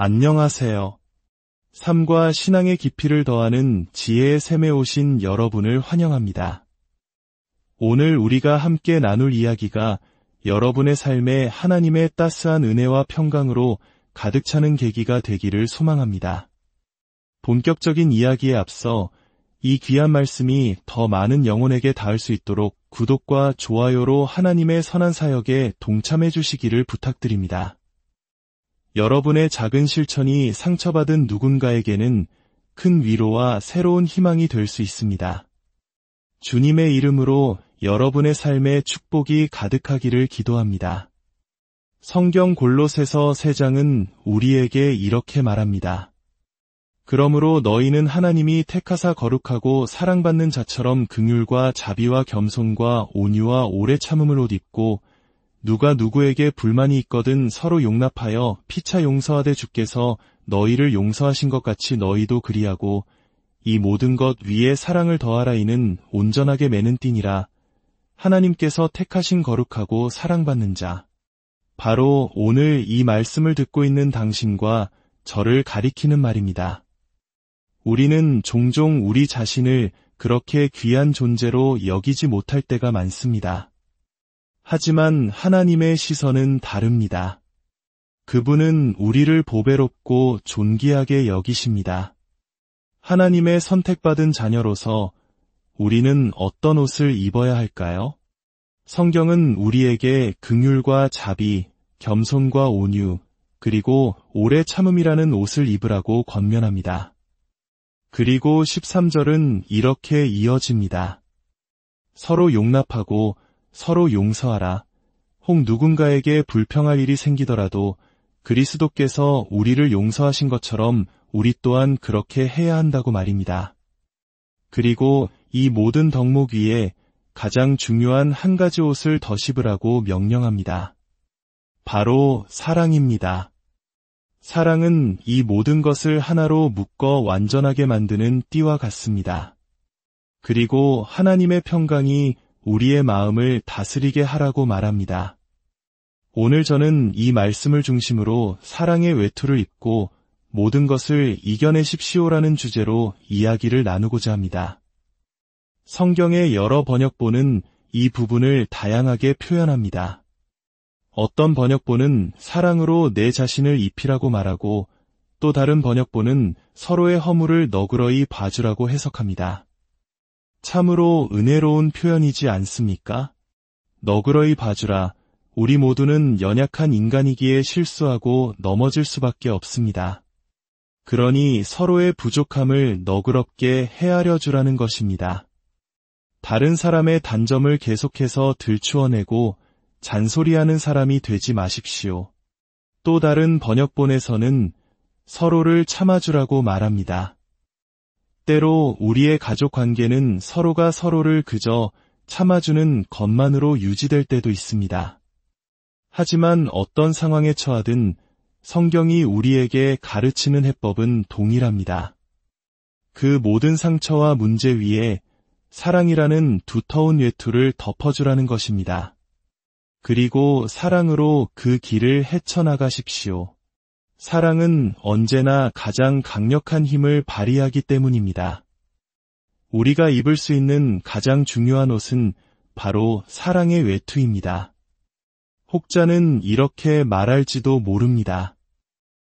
안녕하세요. 삶과 신앙의 깊이를 더하는 지혜의 샘에 오신 여러분을 환영합니다. 오늘 우리가 함께 나눌 이야기가 여러분의 삶에 하나님의 따스한 은혜와 평강으로 가득 차는 계기가 되기를 소망합니다. 본격적인 이야기에 앞서 이 귀한 말씀이 더 많은 영혼에게 닿을 수 있도록 구독과 좋아요로 하나님의 선한 사역에 동참해 주시기를 부탁드립니다. 여러분의 작은 실천이 상처받은 누군가에게는 큰 위로와 새로운 희망이 될 수 있습니다. 주님의 이름으로 여러분의 삶에 축복이 가득하기를 기도합니다. 성경 골로새서 3장은 우리에게 이렇게 말합니다. 그러므로 너희는 하나님이 택하사 거룩하고 사랑받는 자처럼 긍휼과 자비와 겸손과 온유와 오래 참음을 옷 입고 누가 누구에게 불만이 있거든 서로 용납하여 피차 용서하되 주께서 너희를 용서하신 것 같이 너희도 그리하고 이 모든 것 위에 사랑을 더하라. 이는 온전하게 매는 띠니라. 하나님께서 택하신 거룩하고 사랑받는 자. 바로 오늘 이 말씀을 듣고 있는 당신과 저를 가리키는 말입니다. 우리는 종종 우리 자신을 그렇게 귀한 존재로 여기지 못할 때가 많습니다. 하지만 하나님의 시선은 다릅니다. 그분은 우리를 보배롭고 존귀하게 여기십니다. 하나님의 선택받은 자녀로서 우리는 어떤 옷을 입어야 할까요? 성경은 우리에게 긍휼과 자비, 겸손과 온유, 그리고 오래 참음이라는 옷을 입으라고 권면합니다. 그리고 13절은 이렇게 이어집니다. 서로 용납하고 서로 용서하라. 혹 누군가에게 불평할 일이 생기더라도 그리스도께서 우리를 용서하신 것처럼 우리 또한 그렇게 해야 한다고 말입니다. 그리고 이 모든 덕목 위에 가장 중요한 한 가지 옷을 덧입으라고 명령합니다. 바로 사랑입니다. 사랑은 이 모든 것을 하나로 묶어 완전하게 만드는 띠와 같습니다. 그리고 하나님의 평강이 우리의 마음을 다스리게 하라고 말합니다. 오늘 저는 이 말씀을 중심으로 사랑의 외투를 입고 모든 것을 이겨내십시오라는 주제로 이야기를 나누고자 합니다. 성경의 여러 번역본은 이 부분을 다양하게 표현합니다. 어떤 번역본은 사랑으로 내 자신을 입히라고 말하고 또 다른 번역본은 서로의 허물을 너그러이 봐주라고 해석합니다. 참으로 은혜로운 표현이지 않습니까? 너그러이 봐주라. 우리 모두는 연약한 인간이기에 실수하고 넘어질 수밖에 없습니다. 그러니 서로의 부족함을 너그럽게 헤아려 주라는 것입니다. 다른 사람의 단점을 계속해서 들추어내고 잔소리하는 사람이 되지 마십시오. 또 다른 번역본에서는 서로를 참아주라고 말합니다. 때로 우리의 가족 관계는 서로가 서로를 그저 참아주는 것만으로 유지될 때도 있습니다. 하지만 어떤 상황에 처하든 성경이 우리에게 가르치는 해법은 동일합니다. 그 모든 상처와 문제 위에 사랑이라는 두터운 외투를 덮어주라는 것입니다. 그리고 사랑으로 그 길을 헤쳐나가십시오. 사랑은 언제나 가장 강력한 힘을 발휘하기 때문입니다. 우리가 입을 수 있는 가장 중요한 옷은 바로 사랑의 외투입니다. 혹자는 이렇게 말할지도 모릅니다.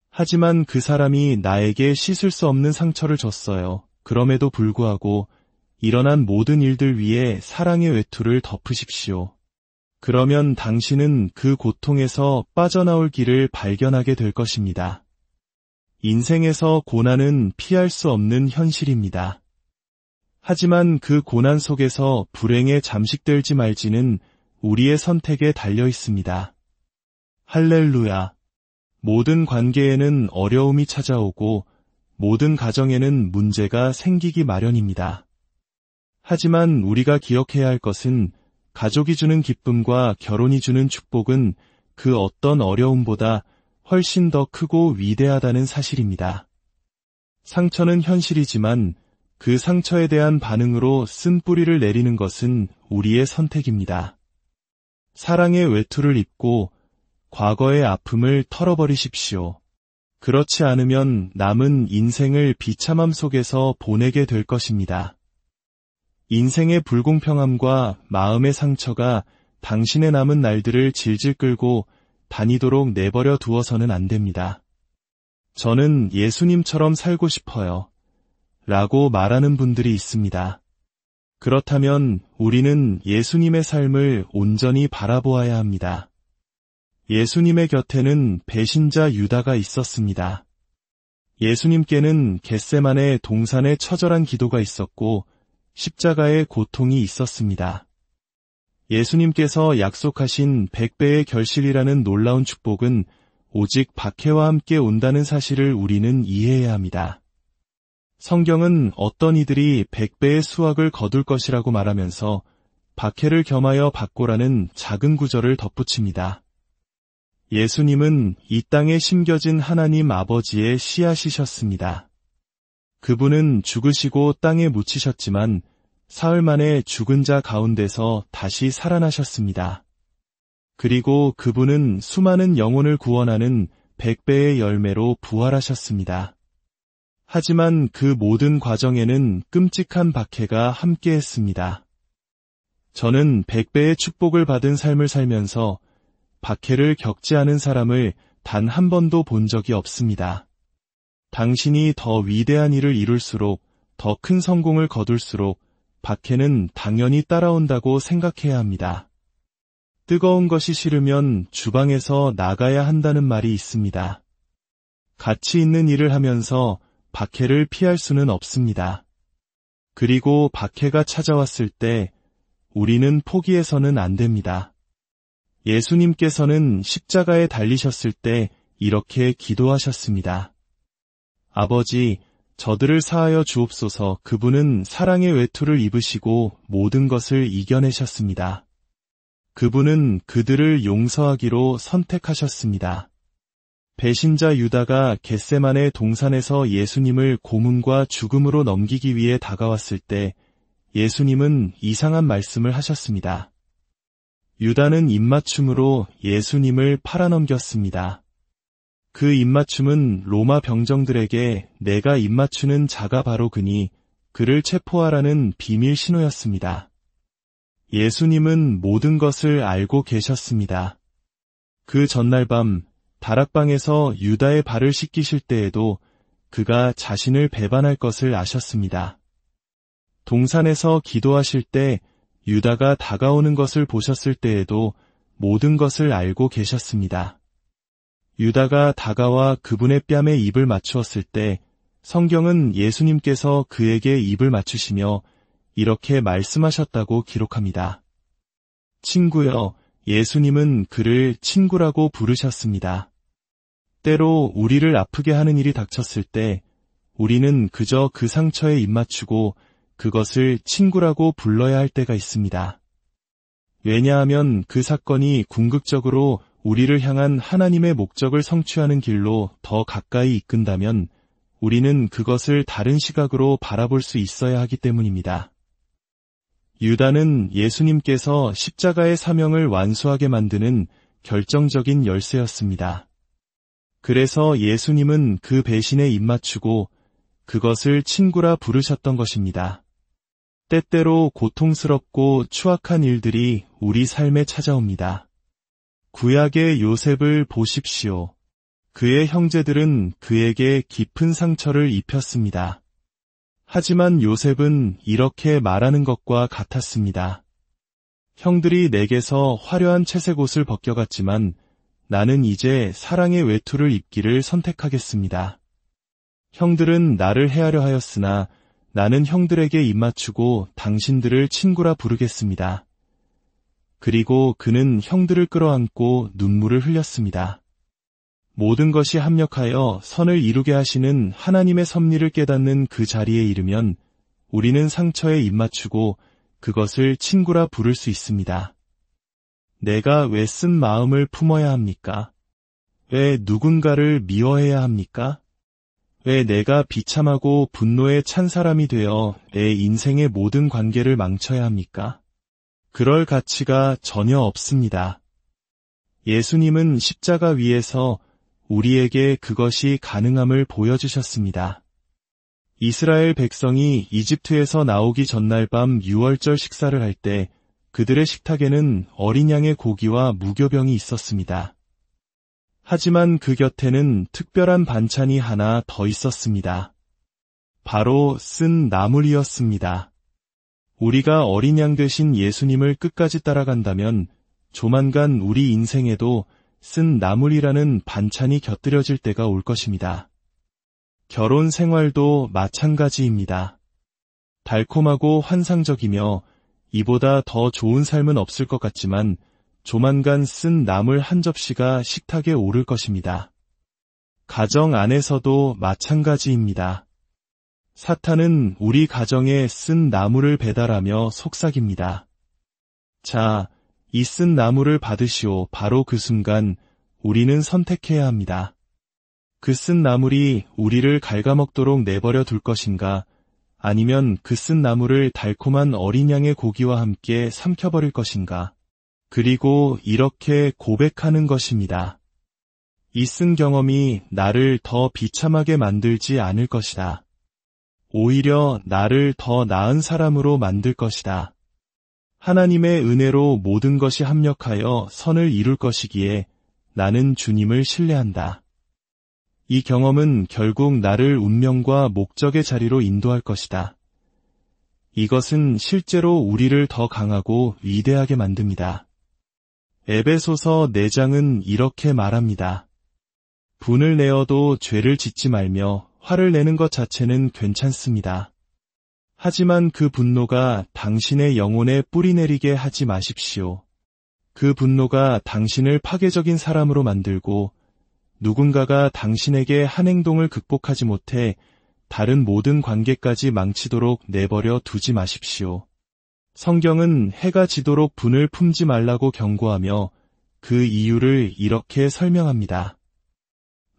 하지만 그 사람이 나에게 씻을 수 없는 상처를 줬어요. 그럼에도 불구하고 일어난 모든 일들 위에 사랑의 외투를 덮으십시오. 그러면 당신은 그 고통에서 빠져나올 길을 발견하게 될 것입니다. 인생에서 고난은 피할 수 없는 현실입니다. 하지만 그 고난 속에서 불행에 잠식될지 말지는 우리의 선택에 달려 있습니다. 할렐루야! 모든 관계에는 어려움이 찾아오고 모든 가정에는 문제가 생기기 마련입니다. 하지만 우리가 기억해야 할 것은 가족이 주는 기쁨과 결혼이 주는 축복은 그 어떤 어려움보다 훨씬 더 크고 위대하다는 사실입니다. 상처는 현실이지만 그 상처에 대한 반응으로 쓴뿌리를 내리는 것은 우리의 선택입니다. 사랑의 외투를 입고 과거의 아픔을 털어버리십시오. 그렇지 않으면 남은 인생을 비참함 속에서 보내게 될 것입니다. 인생의 불공평함과 마음의 상처가 당신의 남은 날들을 질질 끌고 다니도록 내버려 두어서는 안 됩니다. 저는 예수님처럼 살고 싶어요. 라고 말하는 분들이 있습니다. 그렇다면 우리는 예수님의 삶을 온전히 바라보아야 합니다. 예수님의 곁에는 배신자 유다가 있었습니다. 예수님께는 겟세마네 동산의 처절한 기도가 있었고 십자가의 고통이 있었습니다. 예수님께서 약속하신 100배의 결실이라는 놀라운 축복은 오직 박해와 함께 온다는 사실을 우리는 이해해야 합니다. 성경은 어떤 이들이 100배의 수확을 거둘 것이라고 말하면서 박해를 겸하여 받고라는 작은 구절을 덧붙입니다. 예수님은 이 땅에 심겨진 하나님 아버지의 씨앗이셨습니다. 그분은 죽으시고 땅에 묻히셨지만 사흘 만에 죽은 자 가운데서 다시 살아나셨습니다. 그리고 그분은 수많은 영혼을 구원하는 100배의 열매로 부활하셨습니다. 하지만 그 모든 과정에는 끔찍한 박해가 함께했습니다. 저는 100배의 축복을 받은 삶을 살면서 박해를 겪지 않은 사람을 단 한 번도 본 적이 없습니다. 당신이 더 위대한 일을 이룰수록, 더 큰 성공을 거둘수록 박해는 당연히 따라온다고 생각해야 합니다. 뜨거운 것이 싫으면 주방에서 나가야 한다는 말이 있습니다. 가치 있는 일을 하면서 박해를 피할 수는 없습니다. 그리고 박해가 찾아왔을 때 우리는 포기해서는 안 됩니다. 예수님께서는 십자가에 달리셨을 때 이렇게 기도하셨습니다. 아버지, 저들을 사하여 주옵소서. 그분은 사랑의 외투를 입으시고 모든 것을 이겨내셨습니다. 그분은 그들을 용서하기로 선택하셨습니다. 배신자 유다가 겟세마네 동산에서 예수님을 고문과 죽음으로 넘기기 위해 다가왔을 때 예수님은 이상한 말씀을 하셨습니다. 유다는 입맞춤으로 예수님을 팔아넘겼습니다. 그 입맞춤은 로마 병정들에게 내가 입맞추는 자가 바로 그니 그를 체포하라는 비밀 신호였습니다. 예수님은 모든 것을 알고 계셨습니다. 그 전날 밤 다락방에서 유다의 발을 씻기실 때에도 그가 자신을 배반할 것을 아셨습니다. 동산에서 기도하실 때 유다가 다가오는 것을 보셨을 때에도 모든 것을 알고 계셨습니다. 유다가 다가와 그분의 뺨에 입을 맞추었을 때 성경은 예수님께서 그에게 입을 맞추시며 이렇게 말씀하셨다고 기록합니다. 친구여, 예수님은 그를 친구라고 부르셨습니다. 때로 우리를 아프게 하는 일이 닥쳤을 때 우리는 그저 그 상처에 입맞추고 그것을 친구라고 불러야 할 때가 있습니다. 왜냐하면 그 사건이 궁극적으로 우리를 향한 하나님의 목적을 성취하는 길로 더 가까이 이끈다면 우리는 그것을 다른 시각으로 바라볼 수 있어야 하기 때문입니다. 유다는 예수님께서 십자가의 사명을 완수하게 만드는 결정적인 열쇠였습니다. 그래서 예수님은 그 배신에 입맞추고 그것을 친구라 부르셨던 것입니다. 때때로 고통스럽고 추악한 일들이 우리 삶에 찾아옵니다. 구약의 요셉을 보십시오. 그의 형제들은 그에게 깊은 상처를 입혔습니다. 하지만 요셉은 이렇게 말하는 것과 같았습니다. 형들이 내게서 화려한 채색 옷을 벗겨갔지만 나는 이제 사랑의 외투를 입기를 선택하겠습니다. 형들은 나를 해하려 하였으나 나는 형들에게 입맞추고 당신들을 친구라 부르겠습니다. 그리고 그는 형들을 끌어안고 눈물을 흘렸습니다. 모든 것이 합력하여 선을 이루게 하시는 하나님의 섭리를 깨닫는 그 자리에 이르면 우리는 상처에 입맞추고 그것을 친구라 부를 수 있습니다. 내가 왜 쓴 마음을 품어야 합니까? 왜 누군가를 미워해야 합니까? 왜 내가 비참하고 분노에 찬 사람이 되어 내 인생의 모든 관계를 망쳐야 합니까? 그럴 가치가 전혀 없습니다. 예수님은 십자가 위에서 우리에게 그것이 가능함을 보여주셨습니다. 이스라엘 백성이 이집트에서 나오기 전날 밤 유월절 식사를 할 때 그들의 식탁에는 어린 양의 고기와 무교병이 있었습니다. 하지만 그 곁에는 특별한 반찬이 하나 더 있었습니다. 바로 쓴 나물이었습니다. 우리가 어린 양 되신 예수님을 끝까지 따라간다면 조만간 우리 인생에도 쓴 나물이라는 반찬이 곁들여질 때가 올 것입니다. 결혼 생활도 마찬가지입니다. 달콤하고 환상적이며 이보다 더 좋은 삶은 없을 것 같지만 조만간 쓴 나물 한 접시가 식탁에 오를 것입니다. 가정 안에서도 마찬가지입니다. 사탄은 우리 가정에 쓴 나물을 배달하며 속삭입니다. 자, 이 쓴 나물을 받으시오. 바로 그 순간 우리는 선택해야 합니다. 그 쓴 나물이 우리를 갉아먹도록 내버려 둘 것인가, 아니면 그 쓴 나물을 달콤한 어린 양의 고기와 함께 삼켜버릴 것인가. 그리고 이렇게 고백하는 것입니다. 이 쓴 경험이 나를 더 비참하게 만들지 않을 것이다. 오히려 나를 더 나은 사람으로 만들 것이다. 하나님의 은혜로 모든 것이 합력하여 선을 이룰 것이기에 나는 주님을 신뢰한다. 이 경험은 결국 나를 운명과 목적의 자리로 인도할 것이다. 이것은 실제로 우리를 더 강하고 위대하게 만듭니다. 에베소서 4장은 이렇게 말합니다. 분을 내어도 죄를 짓지 말며 화를 내는 것 자체는 괜찮습니다. 하지만 그 분노가 당신의 영혼에 뿌리내리게 하지 마십시오. 그 분노가 당신을 파괴적인 사람으로 만들고 누군가가 당신에게 한 행동을 극복하지 못해 다른 모든 관계까지 망치도록 내버려 두지 마십시오. 성경은 해가 지도록 분을 품지 말라고 경고하며 그 이유를 이렇게 설명합니다.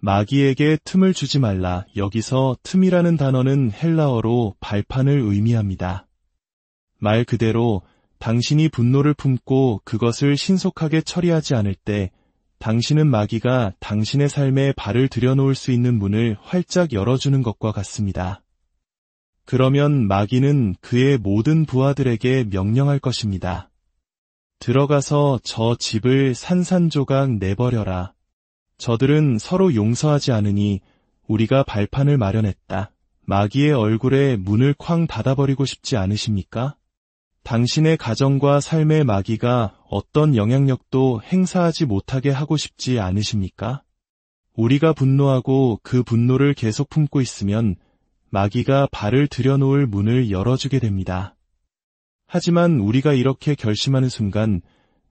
마귀에게 틈을 주지 말라. 여기서 틈이라는 단어는 헬라어로 발판을 의미합니다. 말 그대로 당신이 분노를 품고 그것을 신속하게 처리하지 않을 때 당신은 마귀가 당신의 삶에 발을 들여놓을 수 있는 문을 활짝 열어주는 것과 같습니다. 그러면 마귀는 그의 모든 부하들에게 명령할 것입니다. 들어가서 저 집을 산산조각 내버려라. 저들은 서로 용서하지 않으니 우리가 발판을 마련했다. 마귀의 얼굴에 문을 쾅 닫아버리고 싶지 않으십니까? 당신의 가정과 삶의 마귀가 어떤 영향력도 행사하지 못하게 하고 싶지 않으십니까? 우리가 분노하고 그 분노를 계속 품고 있으면 마귀가 발을 들여놓을 문을 열어주게 됩니다. 하지만 우리가 이렇게 결심하는 순간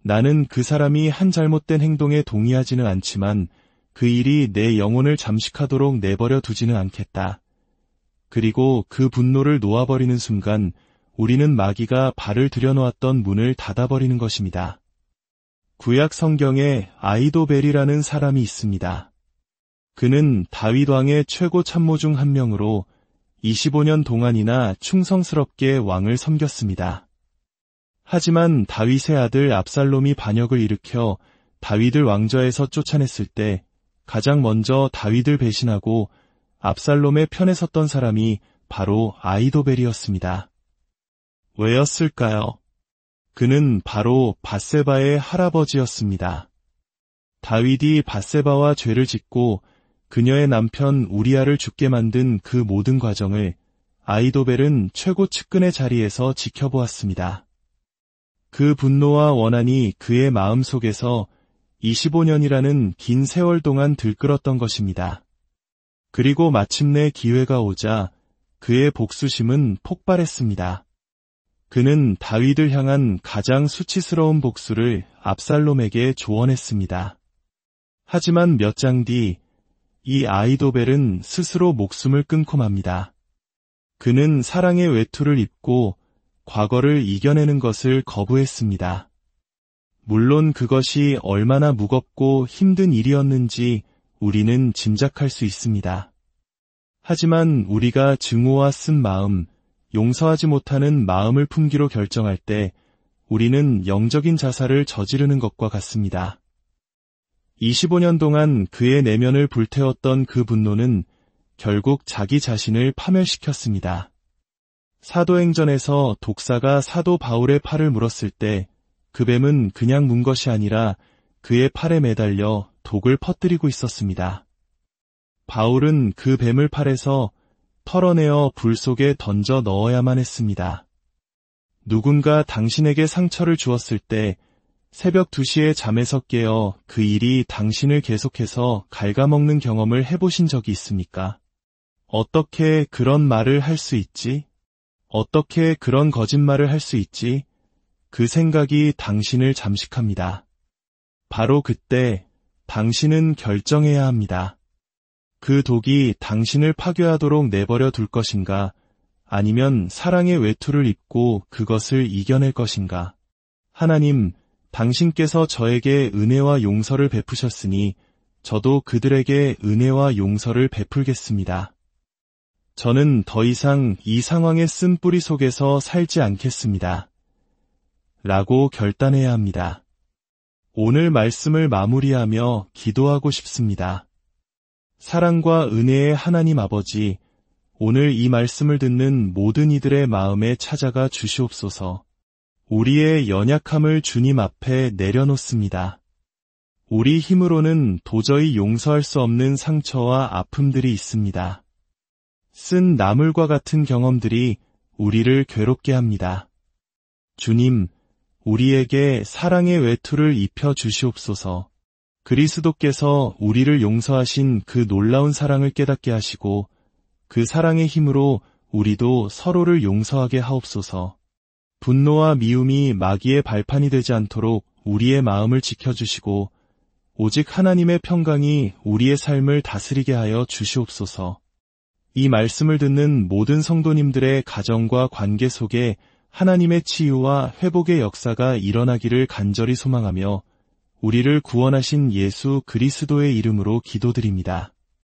나는 그 사람이 한 잘못된 행동에 동의하지는 않지만 그 일이 내 영혼을 잠식하도록 내버려 두지는 않겠다. 그리고 그 분노를 놓아버리는 순간 우리는 마귀가 발을 들여놓았던 문을 닫아버리는 것입니다. 구약 성경에 아히도벨이라는 사람이 있습니다. 그는 다윗 왕의 최고 참모 중 한 명으로 25년 동안이나 충성스럽게 왕을 섬겼습니다. 하지만 다윗의 아들 압살롬이 반역을 일으켜 다윗을 왕좌에서 쫓아냈을 때 가장 먼저 다윗을 배신하고 압살롬의 편에 섰던 사람이 바로 아히도벨이었습니다. 왜였을까요? 그는 바로 밧세바의 할아버지였습니다. 다윗이 밧세바와 죄를 짓고 그녀의 남편 우리아를 죽게 만든 그 모든 과정을 아히도벨은 최고 측근의 자리에서 지켜보았습니다. 그 분노와 원한이 그의 마음속에서 25년이라는 긴 세월 동안 들끓었던 것입니다. 그리고 마침내 기회가 오자 그의 복수심은 폭발했습니다. 그는 다윗을 향한 가장 수치스러운 복수를 압살롬에게 조언했습니다. 하지만 몇 장 뒤 이 아히도벨은 스스로 목숨을 끊고 맙니다. 그는 사랑의 외투를 입고 과거를 이겨내는 것을 거부했습니다. 물론 그것이 얼마나 무겁고 힘든 일이었는지 우리는 짐작할 수 있습니다. 하지만 우리가 증오와 쓴 마음, 용서하지 못하는 마음을 품기로 결정할 때 우리는 영적인 자살을 저지르는 것과 같습니다. 25년 동안 그의 내면을 불태웠던 그 분노는 결국 자기 자신을 파멸시켰습니다. 사도행전에서 독사가 사도 바울의 팔을 물었을 때 그 뱀은 그냥 문 것이 아니라 그의 팔에 매달려 독을 퍼뜨리고 있었습니다. 바울은 그 뱀을 팔에서 털어내어 불 속에 던져 넣어야만 했습니다. 누군가 당신에게 상처를 주었을 때 새벽 2시에 잠에서 깨어 그 일이 당신을 계속해서 갉아먹는 경험을 해보신 적이 있습니까? 어떻게 그런 말을 할 수 있지? 어떻게 그런 거짓말을 할 수 있지? 그 생각이 당신을 잠식합니다. 바로 그때 당신은 결정해야 합니다. 그 독이 당신을 파괴하도록 내버려 둘 것인가, 아니면 사랑의 외투를 입고 그것을 이겨낼 것인가. 하나님, 당신께서 저에게 은혜와 용서를 베푸셨으니 저도 그들에게 은혜와 용서를 베풀겠습니다. 저는 더 이상 이 상황의 쓴뿌리 속에서 살지 않겠습니다. 라고 결단해야 합니다. 오늘 말씀을 마무리하며 기도하고 싶습니다. 사랑과 은혜의 하나님 아버지, 오늘 이 말씀을 듣는 모든 이들의 마음에 찾아가 주시옵소서. 우리의 연약함을 주님 앞에 내려놓습니다. 우리 힘으로는 도저히 용서할 수 없는 상처와 아픔들이 있습니다. 쓴 나물과 같은 경험들이 우리를 괴롭게 합니다. 주님, 우리에게 사랑의 외투를 입혀 주시옵소서. 그리스도께서 우리를 용서하신 그 놀라운 사랑을 깨닫게 하시고 그 사랑의 힘으로 우리도 서로를 용서하게 하옵소서. 분노와 미움이 마귀의 발판이 되지 않도록 우리의 마음을 지켜주시고 오직 하나님의 평강이 우리의 삶을 다스리게 하여 주시옵소서. 이 말씀을 듣는 모든 성도님들의 가정과 관계 속에 하나님의 치유와 회복의 역사가 일어나기를 간절히 소망하며 우리를 구원하신 예수 그리스도의 이름으로 기도드립니다.